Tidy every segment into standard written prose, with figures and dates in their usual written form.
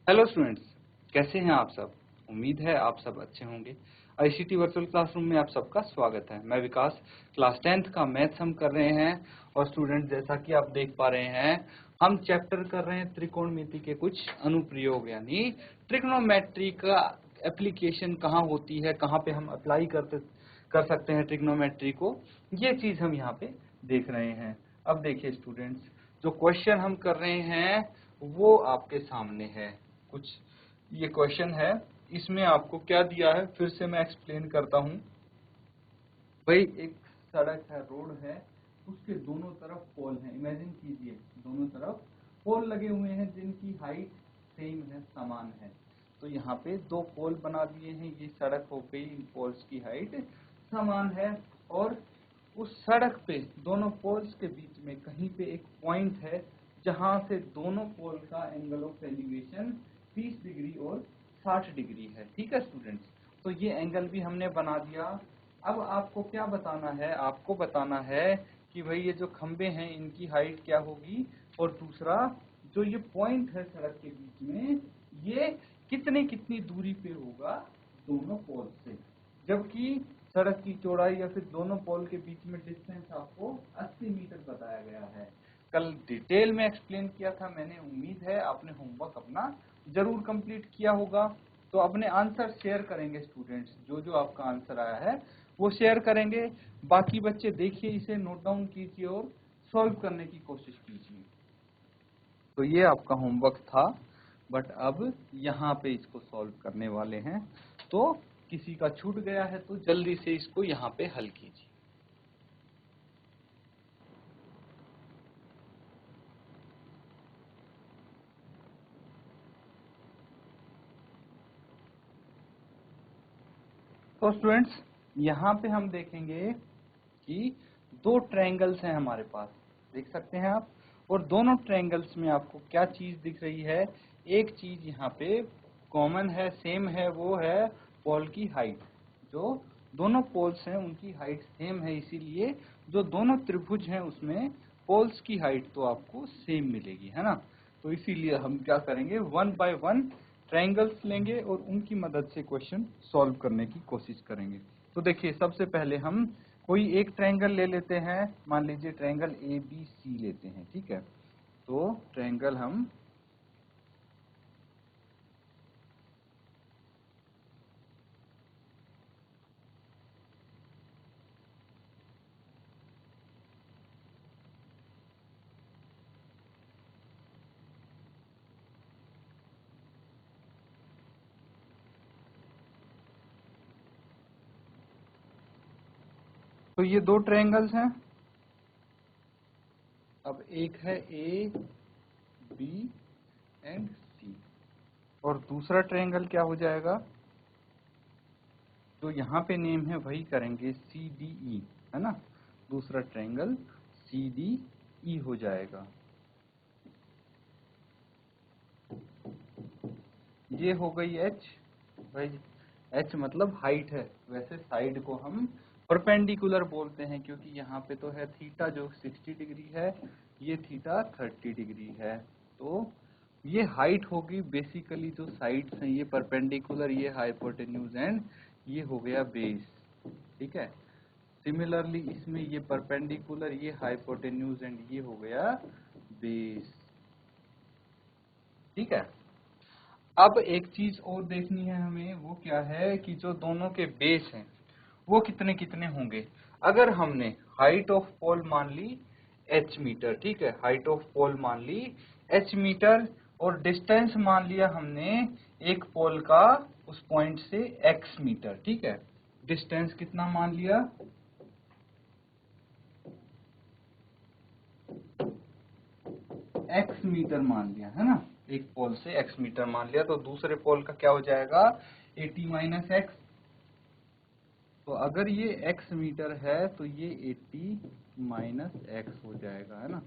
Hello students, कैसे हैं आप सब। उम्मीद है आप सब अच्छे होंगे। आईसीटी वर्चुअल क्लासरूम में आप सबका स्वागत है। मैं विकास, क्लास 10th का मैथ्स हम कर रहे हैं। और स्टूडेंट, जैसा कि आप देख पा रहे हैं, हम चैप्टर कर रहे हैं त्रिकोणमिति के कुछ अनुप्रयोग, यानी ट्रिग्नोमेट्री का एप्लीकेशन कहाँ होती है, कहाँ पे हम अप्लाई कर सकते हैं ट्रिग्नोमेट्री को। ये चीज हम यहाँ पे देख रहे हैं। अब देखिए स्टूडेंट्स, जो क्वेश्चन हम कर रहे हैं वो आपके सामने है। कुछ ये क्वेश्चन है, इसमें आपको क्या दिया है फिर से मैं एक्सप्लेन करता हूँ। भाई, एक सड़क है, रोड है, उसके दोनों तरफ पोल है। इमेजिन कीजिए, दोनों तरफ पोल लगे हुए हैं जिनकी हाइट सेम है, समान है। तो यहाँ पे दो पोल बना दिए हैं, ये सड़क हो गई, इन पोल्स की हाइट समान है। और उस सड़क पे दोनों पोल्स के बीच में कहीं पे एक पॉइंट है जहां से दोनों पोल का एंगल ऑफ एलिवेशन 30 डिग्री और 60 डिग्री है। ठीक है स्टूडेंट्स, तो ये एंगल भी हमने बना दिया। अब आपको क्या बताना है, आपको बताना है कि भाई ये जो खंबे हैं इनकी हाइट क्या होगी, और दूसरा जो ये पॉइंट है सड़क के बीच में, ये कितनी दूरी पे होगा दोनों पोल से। जबकि सड़क की चौड़ाई या फिर दोनों पोल के बीच में डिस्टेंस आपको 80 मीटर बताया गया है। कल डिटेल में एक्सप्लेन किया था मैंने। उम्मीद है आपने होमवर्क अपना जरूर कंप्लीट किया होगा। तो अपने आंसर शेयर करेंगे स्टूडेंट्स, जो जो आपका आंसर आया है वो शेयर करेंगे। बाकी बच्चे देखिए, इसे नोट डाउन कीजिए और सॉल्व करने की कोशिश कीजिए। तो ये आपका होमवर्क था, बट अब यहाँ पे इसको सॉल्व करने वाले हैं। तो किसी का छूट गया है तो जल्दी से इसको यहाँ पे हल कीजिए। तो स्टूडेंट्स, यहाँ पे हम देखेंगे कि दो ट्रायंगल्स हैं हमारे पास, देख सकते हैं आप। और दोनों ट्रायंगल्स में आपको क्या चीज दिख रही है, एक चीज यहाँ पे कॉमन है, सेम है, वो है पोल की हाइट। जो दोनों पोल्स हैं उनकी हाइट सेम है, इसीलिए जो दोनों त्रिभुज हैं उसमें पोल्स की हाइट तो आपको सेम मिलेगी, है ना। तो इसीलिए हम क्या करेंगे, 1 बाय 1 ट्रायंगल्स लेंगे और उनकी मदद से क्वेश्चन सॉल्व करने की कोशिश करेंगे। तो देखिए, सबसे पहले हम कोई एक ट्रायंगल ले लेते हैं। मान लीजिए ट्रायंगल ABC लेते हैं, ठीक है। तो ट्रायंगल हम तो ये दो ट्रायंगल्स हैं। अब एक है AB एंड C, और दूसरा ट्रायंगल क्या हो जाएगा, जो यहाँ पे नेम है वही करेंगे, CDE, है ना। दूसरा ट्रायंगल CDE हो जाएगा। ये हो गई H। भाई, H मतलब हाइट है, वैसे साइड को हम परपेंडिकुलर बोलते हैं, क्योंकि यहाँ पे तो है थीटा जो 60 डिग्री है, ये थीटा 30 डिग्री है। तो ये हाइट होगी, बेसिकली जो साइड्स हैं ये परपेंडिकुलर, ये हाइपोटेन्यूज एंड ये हो गया बेस, ठीक है। सिमिलरली इसमें ये परपेंडिकुलर, ये हाइपोटेन्यूज एंड ये हो गया बेस, ठीक है। अब एक चीज और देखनी है हमें, वो क्या है कि जो दोनों के बेस हैं वो कितने कितने होंगे। अगर हमने हाइट ऑफ पोल मान ली h मीटर, ठीक है, हाइट ऑफ पोल मान ली h मीटर, और डिस्टेंस मान लिया हमने एक पोल का उस पॉइंट से x मीटर, ठीक है। डिस्टेंस कितना मान लिया, x मीटर मान लिया, है ना। एक पोल से x मीटर मान लिया, तो दूसरे पोल का क्या हो जाएगा, 80 माइनस एक्स। तो अगर ये x मीटर है तो ये 80 माइनस एक्स हो जाएगा, है ना।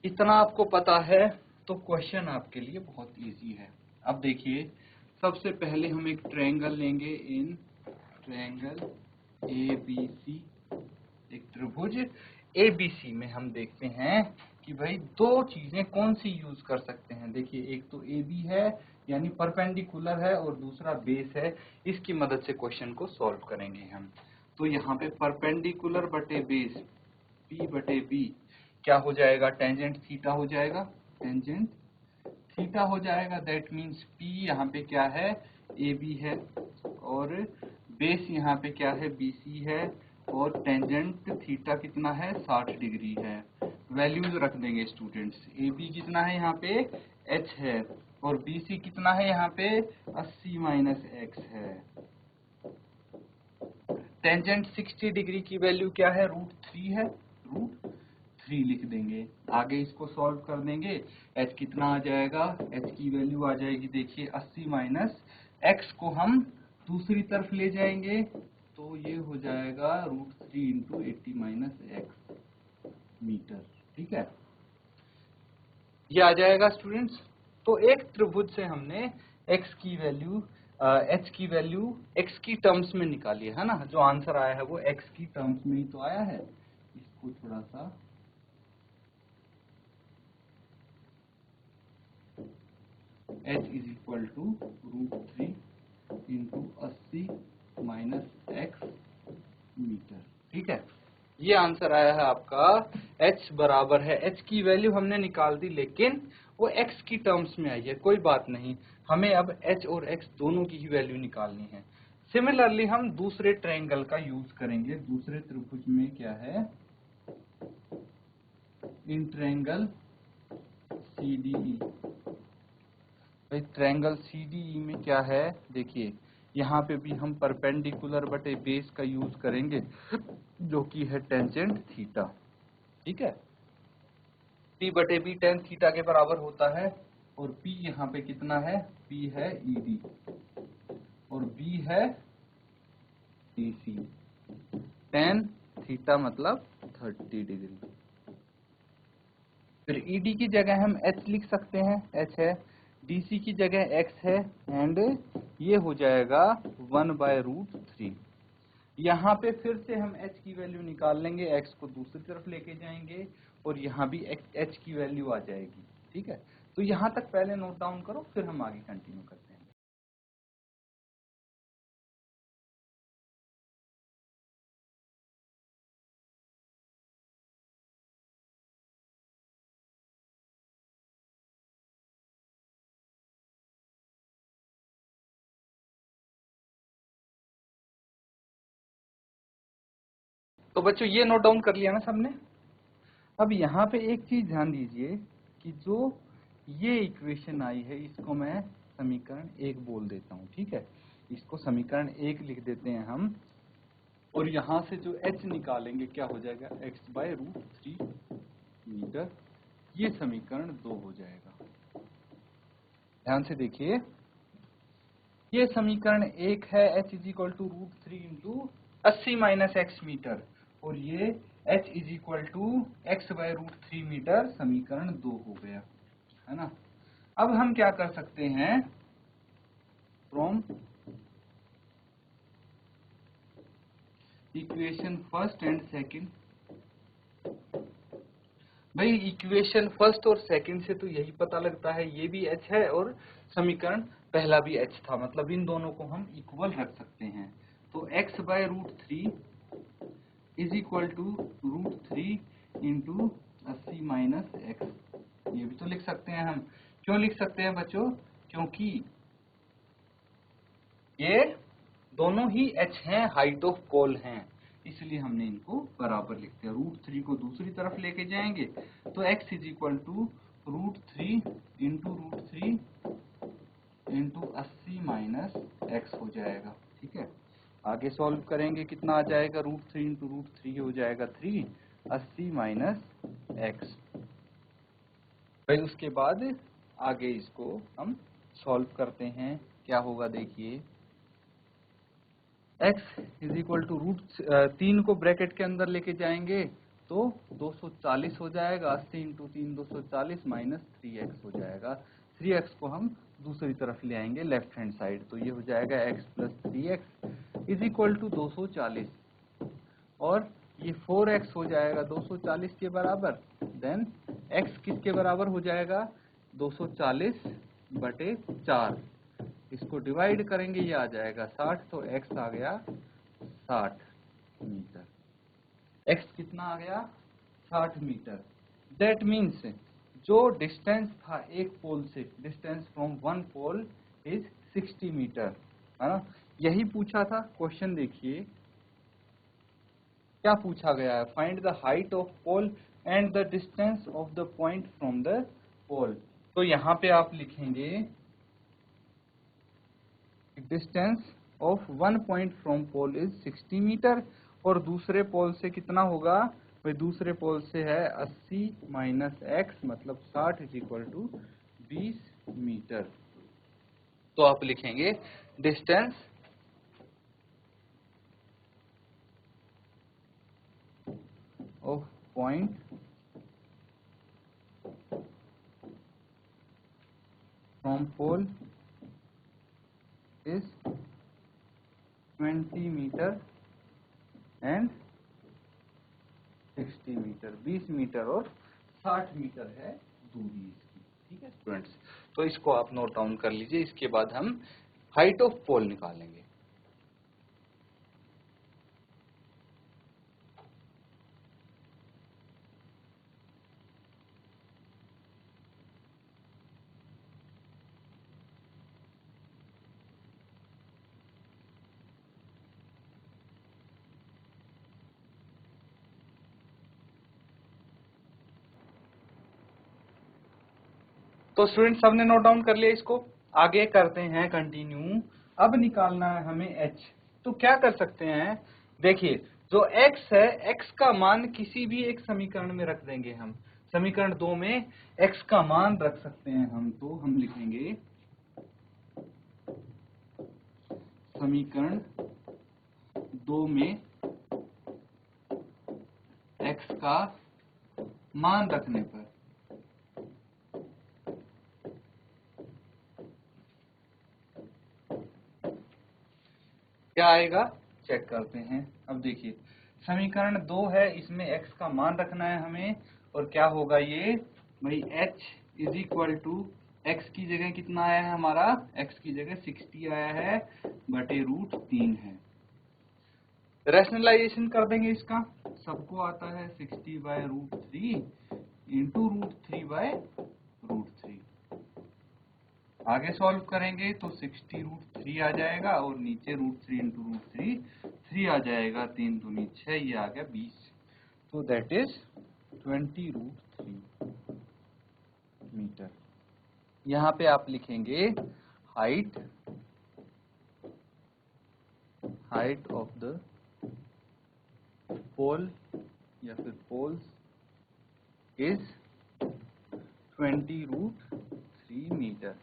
इतना आपको पता है तो क्वेश्चन आपके लिए बहुत इजी है। अब देखिए, सबसे पहले हम एक ट्रायंगल लेंगे, इन ट्रायंगल ABC, एक त्रिभुज ABC में हम देखते हैं कि भाई दो चीजें कौन सी यूज कर सकते हैं। देखिए एक तो AB है यानी परपेंडिकुलर है और दूसरा बेस है। इसकी मदद से क्वेश्चन को सॉल्व करेंगे हम। तो यहाँ पे परपेंडिकुलर बटे बेस P बटे B क्या हो जाएगा, टेंजेंट थीटा हो जाएगा, टेंजेंट थीटा हो जाएगा। दैट मीन्स P यहाँ पे क्या है, AB है और बेस यहाँ पे क्या है, BC है और टेंजेंट थीटा कितना है, 60 डिग्री है। वैल्यूज रख देंगे स्टूडेंट्स। AB कितना है यहाँ पे, H है और BC कितना है यहाँ पे 80 माइनस x है। टेंजेंट 60 डिग्री की वैल्यू क्या है, √3 है, √3 लिख देंगे। आगे इसको सॉल्व कर देंगे। h कितना आ जाएगा, h की वैल्यू आ जाएगी देखिए 80 माइनस x को हम दूसरी तरफ ले जाएंगे तो ये हो जाएगा √3 इंटू 80 माइनस x मीटर। ठीक है, ये आ जाएगा स्टूडेंट्स। तो एक त्रिभुज से हमने x की वैल्यू h की वैल्यू x की टर्म्स में निकाली है ना। जो आंसर आया है वो x की टर्म्स में ही तो आया है। इसको थोड़ा सा h is equal to √3 into 80 minus x metre. ठीक है, ये आंसर आया है आपका। h बराबर है, h की वैल्यू हमने निकाल दी लेकिन वो x की टर्म्स में आई है। कोई बात नहीं, हमें अब h और x दोनों की ही वैल्यू निकालनी है। सिमिलरली हम दूसरे ट्रायंगल का यूज करेंगे। दूसरे त्रिभुज में क्या है, इन ट्रायंगल CDE। भाई ट्रायंगल CDE में क्या है, देखिए यहाँ पे भी हम परपेंडिकुलर बटे बेस का यूज करेंगे जो कि है टेंजेंट थीटा। ठीक है, P बटे B टेन थीटा के बराबर होता है और P यहाँ पे कितना है, P है ED और B है AC। टेन थीटा मतलब 30 डिग्री। फिर ED की जगह हम H लिख सकते हैं, H है। DC की जगह X है एंड ये हो जाएगा 1/√3। यहाँ पे फिर से हम h की वैल्यू निकाल लेंगे, x को दूसरी तरफ लेके जाएंगे और यहाँ भी h की वैल्यू आ जाएगी। ठीक है, तो यहाँ तक पहले नोट डाउन करो, फिर हम आगे कंटिन्यू करते हैं। तो बच्चों ये नोट डाउन कर लिया ना सबने। अब यहाँ पे एक चीज ध्यान दीजिए कि जो ये इक्वेशन आई है इसको मैं समीकरण 1 बोल देता हूँ। ठीक है, इसको समीकरण 1 लिख देते हैं हम और यहाँ से जो h निकालेंगे क्या हो जाएगा, x/√3 मीटर। ये समीकरण 2 हो जाएगा। ध्यान से देखिए, ये समीकरण 1 है, h is equal to √3 into 80 minus x metre और ये h is equal to x/√3 metre समीकरण 2 हो गया, है ना। अब हम क्या कर सकते हैं, from equation first and second. भाई इक्वेशन फर्स्ट और सेकंड से तो यही पता लगता है, ये भी h है और समीकरण पहला भी h था, मतलब इन दोनों को हम इक्वल रख सकते हैं। तो x/√3 is equal to √3 into 80 minus x, ये भी तो लिख सकते हैं हम। क्यों लिख सकते हैं बच्चों, क्योंकि ये दोनों ही h हैं, हाइट ऑफ कॉल हैं, इसलिए हमने इनको बराबर लिख दिया। √3 को दूसरी तरफ लेके जाएंगे तो x is equal to √3 into √3 into 80 minus x हो जाएगा। ठीक है, आगे सॉल्व करेंगे कितना आ जाएगा, √3 इंटू √3 हो जाएगा 3, 80 माइनस x। भाई उसके बाद आगे इसको हम सॉल्व करते हैं, क्या होगा देखिए, x इज इक्वल टू √3 को ब्रैकेट के अंदर लेके जाएंगे तो 240 हो जाएगा, 80 इंटू 3 240 माइनस 3x हो जाएगा। 3x को हम दूसरी तरफ ले आएंगे लेफ्ट हैंड साइड, तो ये हो जाएगा x plus 3x is equal to 240 और ये 4x हो जाएगा 240 के बराबर, देन x किसके बराबर हो जाएगा 240 बटे 4, इसको डिवाइड करेंगे ये आ जाएगा 60, तो x आ गया 60 मीटर। x कितना आ गया 60 मीटर। दैट मीन्स जो डिस्टेंस था एक पोल से, distance from one pole is 60 metre, है ना। यही पूछा था क्वेश्चन, देखिए क्या पूछा गया है, find the height of pole and the distance of the point from the pole. तो यहाँ पे आप लिखेंगे distance of one point from pole is 60 metre, और दूसरे पोल से कितना होगा भाई, दूसरे पोल से है 80 माइनस एक्स मतलब 60 इज इक्वल टू 20 मीटर। तो आप लिखेंगे distance of point from pole is 20 metre and 60 metre, 20 metre और 60 मीटर है दूरी इसकी। ठीक है स्टूडेंट्स, तो इसको आप नोट डाउन कर लीजिए, इसके बाद हम हाइट ऑफ पोल निकालेंगे। तो स्टूडेंट सबने नोट डाउन कर लिया, इसको आगे करते हैं कंटिन्यू। अब निकालना है हमें h। तो क्या कर सकते हैं, देखिए जो x है, x का मान किसी भी एक समीकरण में रख देंगे हम। समीकरण 2 में x का मान रख सकते हैं हम, तो हम लिखेंगे समीकरण 2 में x का मान रखने पर क्या आएगा चेक करते हैं। अब देखिए समीकरण 2 है, इसमें x का मान रखना है हमें, और क्या होगा ये भाई h is equal to x की जगह कितना आया है हमारा, x की जगह 60 आया है बटे √3 है। रैशनलाइजेशन कर देंगे इसका, सबको आता है 60 बाय √3 इंटू √3 आगे सॉल्व करेंगे तो 60 √3 आ जाएगा, और नीचे √3 इंटू √3 आ जाएगा, 3 दूनी 6, ये आ गया 20, तो दैट इज 20 √3 मीटर। यहाँ पे आप लिखेंगे हाइट ऑफ द पोल या फिर पोल्स इज 20 √3 मीटर।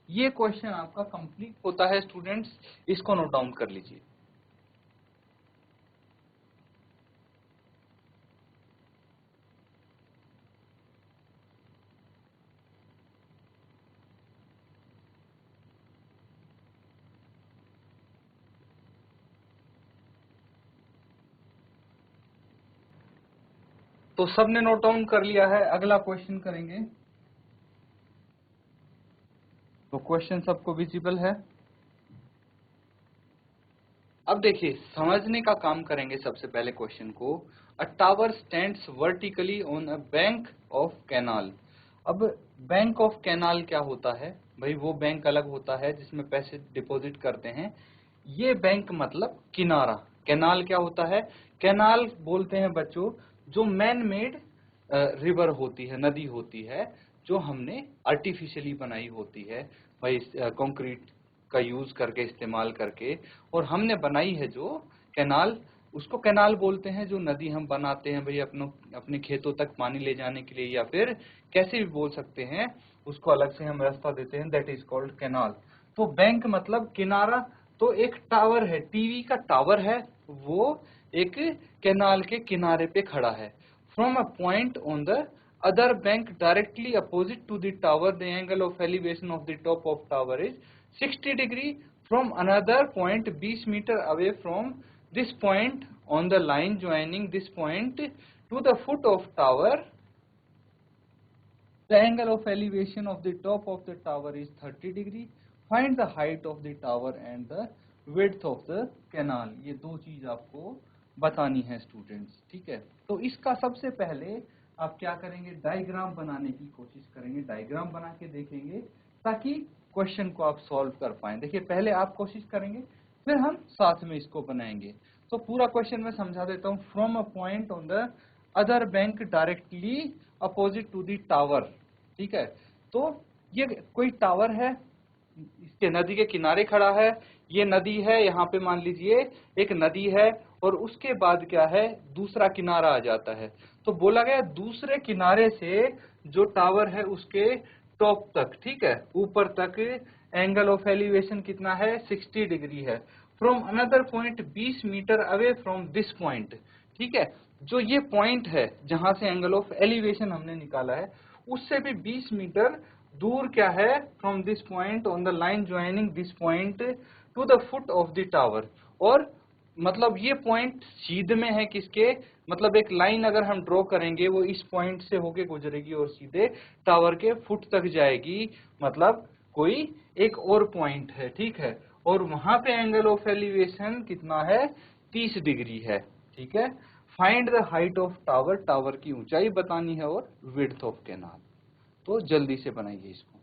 ये क्वेश्चन आपका कंप्लीट होता है स्टूडेंट्स, इसको नोट डाउन कर लीजिए। तो सबने नोट डाउन कर लिया है, अगला क्वेश्चन करेंगे। तो क्वेश्चन सबको विजिबल है। अब देखिए समझने का काम करेंगे सबसे पहले क्वेश्चन को। अ tower stands vertically on a bank of canal. अब बैंक ऑफ कैनाल क्या होता है भाई, वो बैंक अलग होता है जिसमें पैसे डिपॉजिट करते हैं। ये बैंक मतलब किनारा। कैनाल क्या होता है, कैनाल बोलते हैं बच्चों जो मैन मेड रिवर होती है, नदी होती है, जो हमने आर्टिफिशियली बनाई होती है भाई, कंक्रीट का यूज करके, इस्तेमाल करके, और हमने बनाई है जो कैनाल, उसको कैनाल बोलते हैं। जो नदी हम बनाते हैं भाई अपने खेतों तक पानी ले जाने के लिए, या फिर कैसे भी बोल सकते हैं, उसको अलग से हम रास्ता देते हैं, दैट इज कॉल्ड कैनाल। तो बैंक मतलब किनारा। तो एक टावर है, टीवी का टावर है, वो एक कैनाल के किनारे पे खड़ा है। From a point on the other bank directly opposite to the tower, the angle of elevation of the top of tower is 60 degree from another point 20 meter away from this point on the line joining this point to the foot of tower, the angle of elevation of the top of the tower is 30 degree. Find the height of the tower and the width of the canal. ये दो चीज आपको बतानी है students, ठीक है। तो इसका सबसे पहले आप क्या करेंगे, डायग्राम बनाने की कोशिश करेंगे, डायग्राम बना के देखेंगे ताकि क्वेश्चन को आप सॉल्व कर पाएं। देखिए पहले आप कोशिश करेंगे, फिर हम साथ में इसको बनाएंगे। तो पूरा क्वेश्चन मैं समझा देता हूँ। From a point on the other bank directly opposite to the tower, ठीक है। तो ये कोई टावर है, इसके नदी के किनारे खड़ा है, ये नदी है, यहाँ पे मान लीजिए एक नदी है, और उसके बाद क्या है, दूसरा किनारा आ जाता है। तो बोला गया दूसरे किनारे से जो टावर है उसके टॉप तक, ठीक है, ऊपर तक एंगल ऑफ एलिवेशन कितना है, 60 डिग्री है। From another point 20 metre away from this point, ठीक है। जो ये पॉइंट है जहां से एंगल ऑफ एलिवेशन हमने निकाला है, उससे भी 20 मीटर दूर क्या है, from this point on the line joining this point two the foot of the tower. और मतलब ये पॉइंट सीधे में है किसके, मतलब एक लाइन अगर हम ड्रॉ करेंगे वो इस पॉइंट से होके गुजरेगी और सीधे टावर के फुट तक जाएगी, मतलब कोई एक और पॉइंट है, ठीक है। और वहां पे एंगल ऑफ एलिवेशन कितना है, 30 डिग्री है, ठीक है। Find the height of tower, tower की ऊंचाई बतानी है, और विड्थ ऑफ कैनाल। तो जल्दी से बनाइए इसको।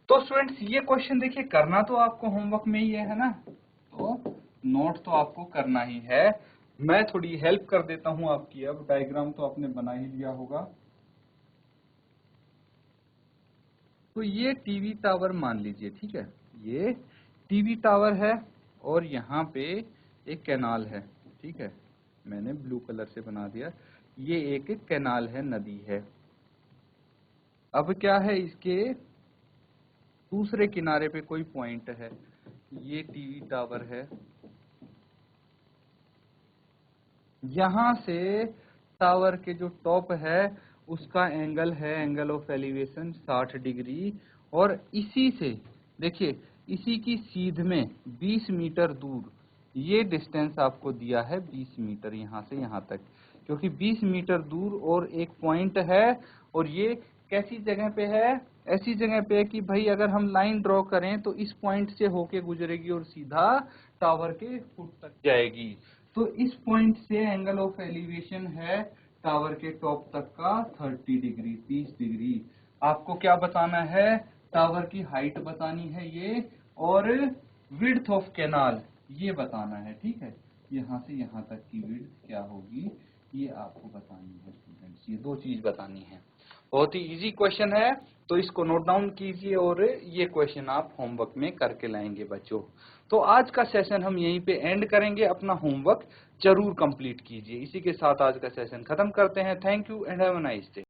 तो स्टूडेंट्स ये क्वेश्चन देखिए, करना तो आपको होमवर्क में ही है ना, तो नोट तो आपको करना ही है। मैं थोड़ी हेल्प कर देता हूं आपकी। अब डायग्राम तो आपने बना ही लिया होगा। तो ये टीवी टावर मान लीजिए, ठीक है, ये टीवी टावर है, और यहाँ पे एक कैनाल है, ठीक है, मैंने ब्लू कलर से बना दिया। ये एक कैनाल है, नदी है। अब क्या है, इसके दूसरे किनारे पे कोई पॉइंट है, ये टीवी टावर है। यहां से टावर के जो टॉप है उसका एंगल है, एंगल ऑफ एलिवेशन 60 डिग्री। और इसी से देखिए, इसी की सीध में 20 मीटर दूर ये डिस्टेंस आपको दिया है, 20 मीटर यहां से यहां तक, क्योंकि 20 मीटर दूर और एक पॉइंट है। और ये कैसी जगह पे है, ऐसी जगह पे है कि भाई अगर हम लाइन ड्रॉ करें तो इस पॉइंट से होके गुजरेगी और सीधा टावर के फुट तक जाएगी। तो इस पॉइंट से एंगल ऑफ एलिवेशन है टावर के टॉप तक का 30 डिग्री, 30 डिग्री। आपको क्या बताना है, टावर की हाइट बतानी है ये, और विड्थ ऑफ कैनाल ये बताना है, ठीक है। यहाँ से यहाँ तक की विड्थ क्या होगी ये आपको बतानी है स्टूडेंट्स, ये दो चीज बतानी है। बहुत ही इजी क्वेश्चन है, तो इसको नोट डाउन कीजिए, और ये क्वेश्चन आप होमवर्क में करके लाएंगे बच्चों। तो आज का सेशन हम यहीं पे एंड करेंगे, अपना होमवर्क जरूर कंप्लीट कीजिए। इसी के साथ आज का सेशन खत्म करते हैं। Thank you and have a nice day.